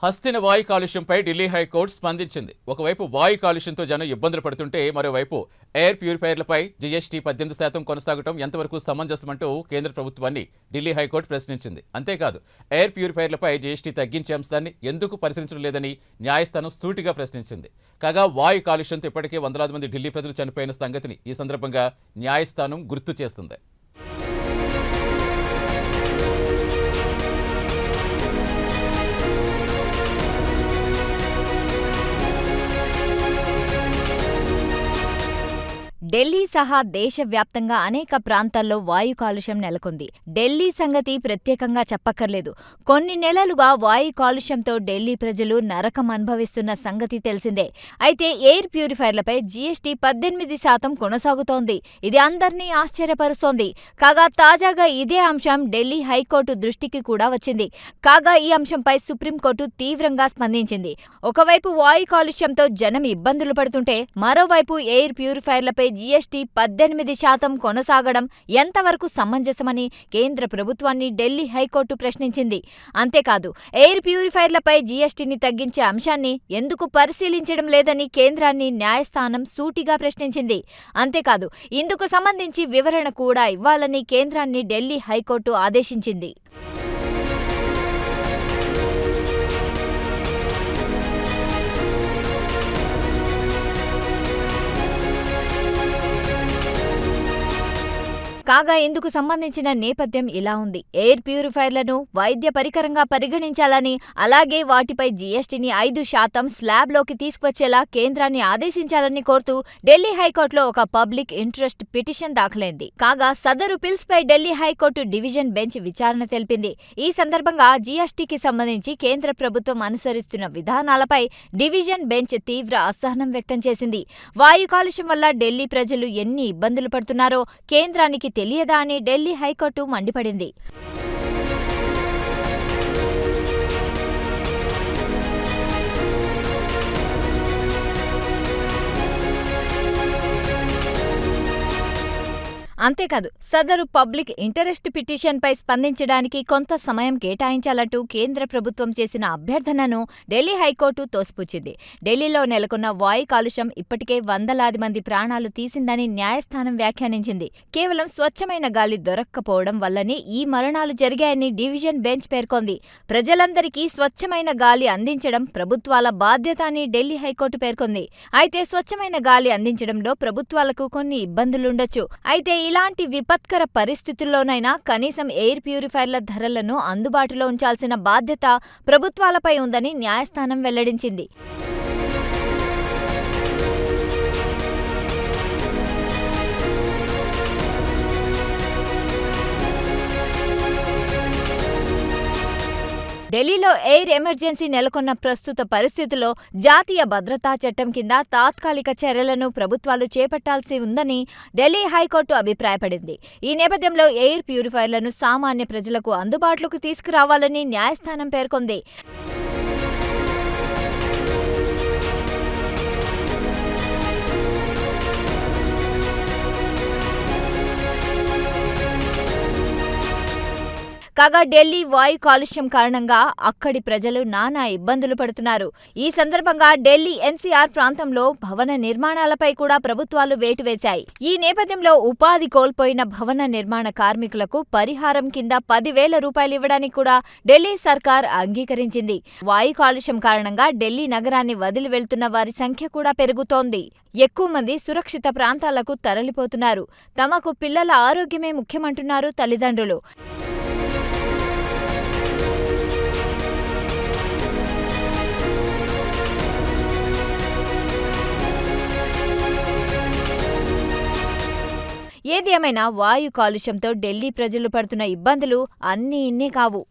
హస్తిన వాయు కాలుష్యంపై ఢిల్లీ హైకోర్టు స్పందించింది. ఒకవైపు వాయు కాలుష్యంతో జనం ఇబ్బందులు పడుతుంటే మరోవైపు ఎయిర్ ప్యూరిఫైయర్లపై జీఎస్టీ 18% కొనసాగడం ఎంతవరకు సమంజసమంటూ కేంద్ర ప్రభుత్వాన్ని ఢిల్లీ హైకోర్టు ప్రశ్నించింది. అంతేకాదు ఎయిర్ ప్యూరిఫైయర్లపై జీఎస్టీ తగ్గించే అంశాన్ని ఎందుకు పరిశీలించడం లేదని న్యాయస్థానం సూటిగా ప్రశ్నించింది. కాగా వాయు కాలుష్యంతో ఇప్పటికే వందలాది మంది ఢిల్లీ ప్రజలు చనిపోయిన సంగతిని ఈ సందర్భంగా న్యాయస్థానం గుర్తు చేస్తుంది. ఢిల్లీ సహా దేశవ్యాప్తంగా అనేక ప్రాంతాల్లో వాయు కాలుష్యం నెలకొంది. ఢిల్లీ సంగతి ప్రత్యేకంగా చెప్పక్కర్లేదు. కొన్ని నెలలుగా వాయు కాలుష్యంతో ఢిల్లీ ప్రజలు నరకం అనుభవిస్తున్న సంగతి తెలిసిందే. అయితే ఎయిర్ ప్యూరిఫైర్లపై జీఎస్టీ 18% కొనసాగుతోంది. ఇది అందర్నీ ఆశ్చర్యపరుస్తోంది. కాగా తాజాగా ఇదే అంశం ఢిల్లీ హైకోర్టు దృష్టికి కూడా వచ్చింది. కాగా ఈ అంశంపై సుప్రీంకోర్టు తీవ్రంగా స్పందించింది. ఒకవైపు వాయు కాలుష్యంతో జనం ఇబ్బందులు పడుతుంటే మరోవైపు ఎయిర్ ప్యూరిఫైర్లపై జీఎస్టీ 18% కొనసాగడం ఎంతవరకు సమంజసమని కేంద్ర ప్రభుత్వాన్ని ఢిల్లీ హైకోర్టు ప్రశ్నించింది. అంతేకాదు ఎయిర్ ప్యూరిఫైర్లపై జీఎస్టీని తగ్గించే అంశాన్ని ఎందుకు పరిశీలించడం లేదని కేంద్రాన్ని న్యాయస్థానం సూటిగా ప్రశ్నించింది. అంతేకాదు ఇందుకు సంబంధించి వివరణ కూడా ఇవ్వాలని కేంద్రాన్ని ఢిల్లీ హైకోర్టు ఆదేశించింది. కాగా ఇందుకు సంబంధించిన నేపథ్యం ఇలా ఉంది. ఎయిర్ ప్యూరిఫైర్లను వైద్య పరికరంగా పరిగణించాలని, అలాగే వాటిపై జీఎస్టీని 5% స్లాబ్లోకి తీసుకువచ్చేలా కేంద్రాన్ని ఆదేశించాలని కోరుతూ ఢిల్లీ హైకోర్టులో ఒక పబ్లిక్ ఇంట్రెస్ట్ పిటిషన్ దాఖలైంది. కాగా సదరు పిల్స్పై ఢిల్లీ హైకోర్టు డివిజన్ బెంచ్ విచారణ తెలిపింది. ఈ సందర్భంగా జీఎస్టీకి సంబంధించి కేంద్ర ప్రభుత్వం అనుసరిస్తున్న విధానాలపై డివిజన్ బెంచ్ తీవ్ర అసహనం వ్యక్తం చేసింది. వాయు కాలుష్యం వల్ల ఢిల్లీ ప్రజలు ఎన్ని ఇబ్బందులు పడుతున్నారో కేంద్రానికి తెలియదా అని ఢిల్లీ హైకోర్టు మండిపడింది. అంతేకాదు సదరు పబ్లిక్ ఇంటరెస్ట్ పిటిషన్పై స్పందించడానికి కొంత సమయం కేటాయించాలంటూ కేంద్ర ప్రభుత్వం చేసిన అభ్యర్థనను ఢిల్లీ హైకోర్టు తోసిపుచ్చింది. ఢిల్లీలో నెలకొన్న వాయు కాలుష్యం ఇప్పటికే వందలాది మంది ప్రాణాలు తీసిందని న్యాయస్థానం వ్యాఖ్యానించింది. కేవలం స్వచ్ఛమైన గాలి దొరక్కపోవడం వల్లనే ఈ మరణాలు జరిగాయని డివిజన్ బెంచ్ పేర్కొంది. ప్రజలందరికీ స్వచ్ఛమైన గాలి అందించడం ప్రభుత్వాల బాధ్యత అని ఢిల్లీ హైకోర్టు పేర్కొంది. అయితే స్వచ్ఛమైన గాలి అందించడంలో ప్రభుత్వాలకు కొన్ని ఇబ్బందులుండొచ్చు. అయితే ఇలాంటి విపత్కర పరిస్థితుల్లోనైనా కనీసం ఎయిర్ ప్యూరిఫైర్ల ధరలను అందుబాటులో ఉంచాల్సిన బాధ్యత ప్రభుత్వాలపై ఉందని న్యాయస్థానం వెల్లడించింది. ఢిల్లీలో ఎయిర్ ఎమర్జెన్సీ నెలకొన్న ప్రస్తుత పరిస్థితుల్లో జాతీయ భద్రతా చట్టం కింద తాత్కాలిక చర్యలను ప్రభుత్వాలు చేపట్టాల్సి ఉందని ఢిల్లీ హైకోర్టు అభిప్రాయపడింది. ఈ నేపథ్యంలో ఎయిర్ ప్యూరిఫైర్లను సామాన్య ప్రజలకు అందుబాటులోకి తీసుకురావాలని న్యాయస్థానం పేర్కొంది. కాగా ఢిల్లీ వాయు కాలుష్యం కారణంగా అక్కడి ప్రజలు నానా ఇబ్బందులు పడుతున్నారు. ఈ సందర్భంగా ఢిల్లీ ఎన్సీఆర్ ప్రాంతంలో భవన నిర్మాణాలపై కూడా ప్రభుత్వాలు వేటు వేశాయి. ఈ నేపథ్యంలో ఉపాధి కోల్పోయిన భవన నిర్మాణ కార్మికులకు పరిహారం కింద 10,000 రూపాయలు ఇవ్వడానికి కూడా ఢిల్లీ సర్కార్ అంగీకరించింది. వాయు కాలుష్యం కారణంగా ఢిల్లీ నగరాన్ని వదిలి వెళ్తున్న వారి సంఖ్య కూడా పెరుగుతోంది. ఎక్కువ మంది సురక్షిత ప్రాంతాలకు తరలిపోతున్నారు. తమకు పిల్లల ఆరోగ్యమే ముఖ్యమంటున్నారు తల్లిదండ్రులు. ఏది ఏమైనా వాయు కాలుష్యంతో ఢిల్లీ ప్రజలు పడుతున్న ఇబ్బందులు అన్నీ ఇన్నే కావు.